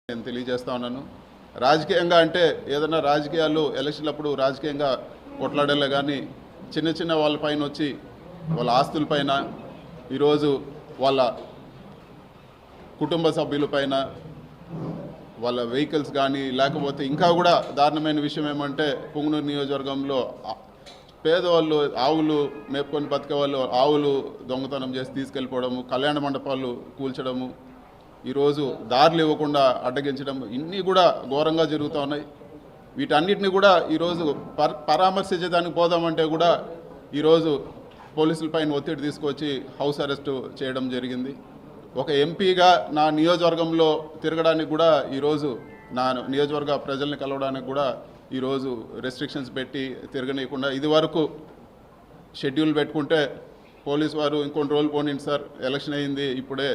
నేను తెలియజేస్తా ఉన్నాను. రాజకీయంగా అంటే ఏదైనా రాజకీయాలు ఎలక్షన్లప్పుడు రాజకీయంగా కొట్లాడలే కానీ చిన్న చిన్న వాళ్ళపైన వచ్చి వాళ్ళ ఆస్తులపైన ఈరోజు వాళ్ళ కుటుంబ సభ్యులపైన వాళ్ళ వెహికల్స్ కానీ లేకపోతే ఇంకా కూడా దారుణమైన విషయం ఏమంటే పుంగనూరు నియోజకవర్గంలో పేదవాళ్ళు ఆవులు మేపుకొని బతికే వాళ్ళు ఆవులు దొంగతనం చేసి తీసుకెళ్ళిపోవడము, కళ్యాణ మండపాలు కూల్చడము, ఈరోజు దారులు ఇవ్వకుండా అడ్డగించడం, ఇన్ని కూడా ఘోరంగా జరుగుతూ ఉన్నాయి. వీటన్నిటిని కూడా ఈరోజు పరామర్శించడానికి పోదామంటే కూడా ఈరోజు పోలీసులపైన ఒత్తిడి తీసుకొచ్చి హౌస్ అరెస్ట్ చేయడం జరిగింది. ఒక ఎంపీగా నా నియోజకవర్గంలో తిరగడానికి కూడా ఈరోజు నా నియోజకవర్గ ప్రజల్ని కలవడానికి కూడా ఈరోజు రెస్ట్రిక్షన్స్ పెట్టి తిరగనీయకుండా, ఇది వరకు షెడ్యూల్ పెట్టుకుంటే పోలీసు వారు ఇంకొన్ని రోజులు పోనీయండి సార్, ఎలక్షన్ అయింది ఇప్పుడే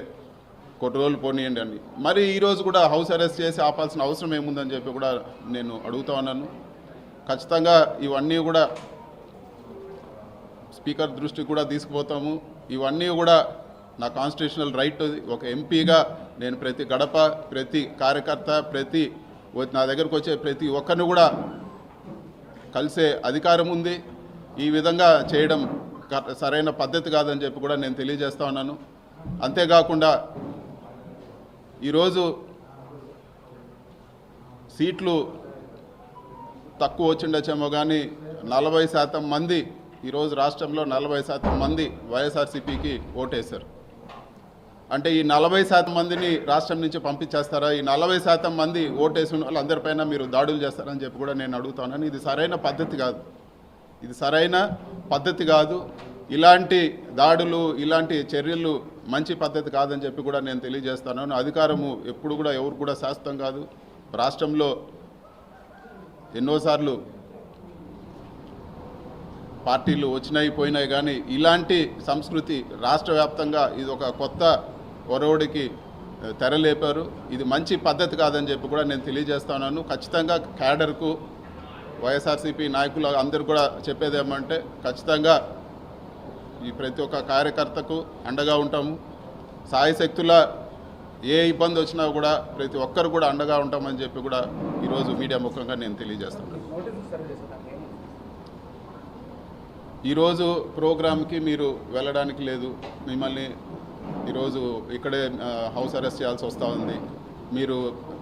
కొన్ని రోజులు పోనీయండి అని, మరి ఈరోజు కూడా హౌస్ అరెస్ట్ చేసి ఆపాల్సిన అవసరం ఏముందని చెప్పి కూడా నేను అడుగుతా ఉన్నాను. ఖచ్చితంగా ఇవన్నీ కూడా స్పీకర్ దృష్టికి కూడా తీసుకుపోతాము. ఇవన్నీ కూడా నా కాన్స్టిట్యూషనల్ రైట్. ఒక ఎంపీగా నేను ప్రతి గడప, ప్రతి కార్యకర్త, ప్రతి నా దగ్గరకు వచ్చే ప్రతి ఒక్కరిని కూడా కలిసే అధికారం ఉంది. ఈ విధంగా చేయడం సరైన పద్ధతి కాదని చెప్పి కూడా నేను తెలియజేస్తా ఉన్నాను. అంతేకాకుండా ఈరోజు సీట్లు తక్కువ వచ్చిండొచ్చేమో కానీ 40% మంది ఈరోజు రాష్ట్రంలో 40% మంది వైఎస్ఆర్సీపీకి ఓటేశారు. అంటే ఈ 40% మందిని రాష్ట్రం నుంచి పంపించేస్తారా? ఈ 40% మంది ఓటేసిన వాళ్ళందరిపైన మీరు దాడులు చేస్తారని చెప్పి కూడా నేను అడుగుతున్నాను. ఇది సరైన పద్ధతి కాదు, ఇది సరైన పద్ధతి కాదు. ఇలాంటి దాడులు, ఇలాంటి చర్యలు మంచి పద్ధతి కాదని చెప్పి కూడా నేను తెలియజేస్తున్నాను. అధికారము ఎప్పుడు కూడా ఎవరు కూడా శాశ్వతం కాదు. రాష్ట్రంలో ఎన్నోసార్లు పార్టీలు వచ్చినాయి పోయినాయి కానీ ఇలాంటి సంస్కృతి రాష్ట్ర వ్యాప్తంగా ఇది ఒక కొత్త ఒరవడికి తెరలేపారు. ఇది మంచి పద్ధతి కాదని చెప్పి కూడా నేను తెలియజేస్తున్నాను. ఖచ్చితంగా క్యాడర్కు, వైఎస్ఆర్సీపీ నాయకులు అందరూ కూడా చెప్పేది ఏమంటే ఖచ్చితంగా ఈ ప్రతి ఒక్క కార్యకర్తకు అండగా ఉంటాము. సాయశక్తుల ఏ ఇబ్బంది వచ్చినా కూడా ప్రతి ఒక్కరు కూడా అండగా ఉంటామని చెప్పి కూడా ఈరోజు మీడియా ముఖంగా నేను తెలియజేస్తున్నాను. ఈరోజు ప్రోగ్రామ్కి మీరు వెళ్ళడానికి లేదు, మిమ్మల్ని ఈరోజు ఇక్కడే హౌస్ అరెస్ట్ చేయాల్సి వస్తూ ఉంది. మీరు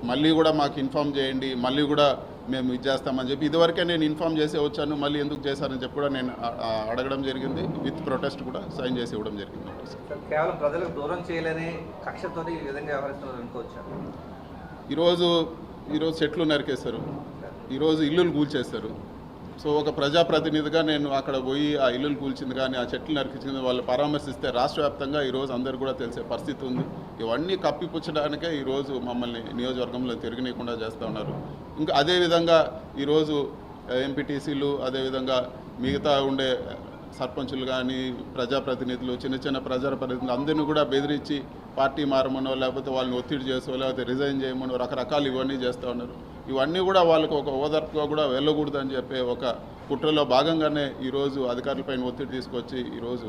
మళ్ళీ కూడా మాకు ఇన్ఫామ్ చేయండి, మళ్ళీ కూడా మేము ఇది చేస్తామని చెప్పి ఇదివరకే నేను ఇన్ఫామ్ చేసి వచ్చాను. మళ్ళీ ఎందుకు చేశారని చెప్పి కూడా నేను అడగడం జరిగింది. విత్ ప్రొటెస్ట్ కూడా సైన్ చేసి ఇవ్వడం జరిగింది. కేవలం ప్రజలకు దూరం చేయలేని కక్షతో ఈ విధంగా వ్యవహరిస్తున్నారు అనుకోవచ్చు. ఈరోజు చెట్లు నరికేశారు, ఈరోజు ఇల్లులు కూల్చేస్తారు. సో ఒక ప్రజాప్రతినిధిగా నేను అక్కడ పోయి ఆ ఇల్లులు కూల్చింది కానీ ఆ చెట్లు నరికించింది వాళ్ళు పరామర్శిస్తే రాష్ట్ర వ్యాప్తంగా ఈరోజు అందరూ కూడా తెలిసే పరిస్థితి ఉంది. ఇవన్నీ కప్పిపుచ్చడానికే ఈరోజు మమ్మల్ని నియోజకవర్గంలో తిరగనీయకుండా చేస్తూ ఉన్నారు. ఇంకా అదేవిధంగా ఈరోజు ఎంపీటీసీలు, అదేవిధంగా మిగతా ఉండే సర్పంచులు కానీ ప్రజాప్రతినిధులు, చిన్న చిన్న ప్రజాప్రతినిధులు అందరినీ కూడా బెదిరించి పార్టీ మారమనో లేకపోతే వాళ్ళని ఒత్తిడి చేసో లేకపోతే రిజైన్ చేయమనో రకరకాలు ఇవన్నీ చేస్తూ ఉన్నారు. ఇవన్నీ కూడా వాళ్ళకు ఒక ఓదార్పుగా కూడా వెళ్ళకూడదు అని చెప్పే ఒక కుట్రలో భాగంగానే ఈరోజు అధికారులపైన ఒత్తిడి తీసుకొచ్చి ఈరోజు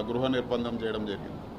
గృహ నిర్బంధం చేయడం జరిగింది.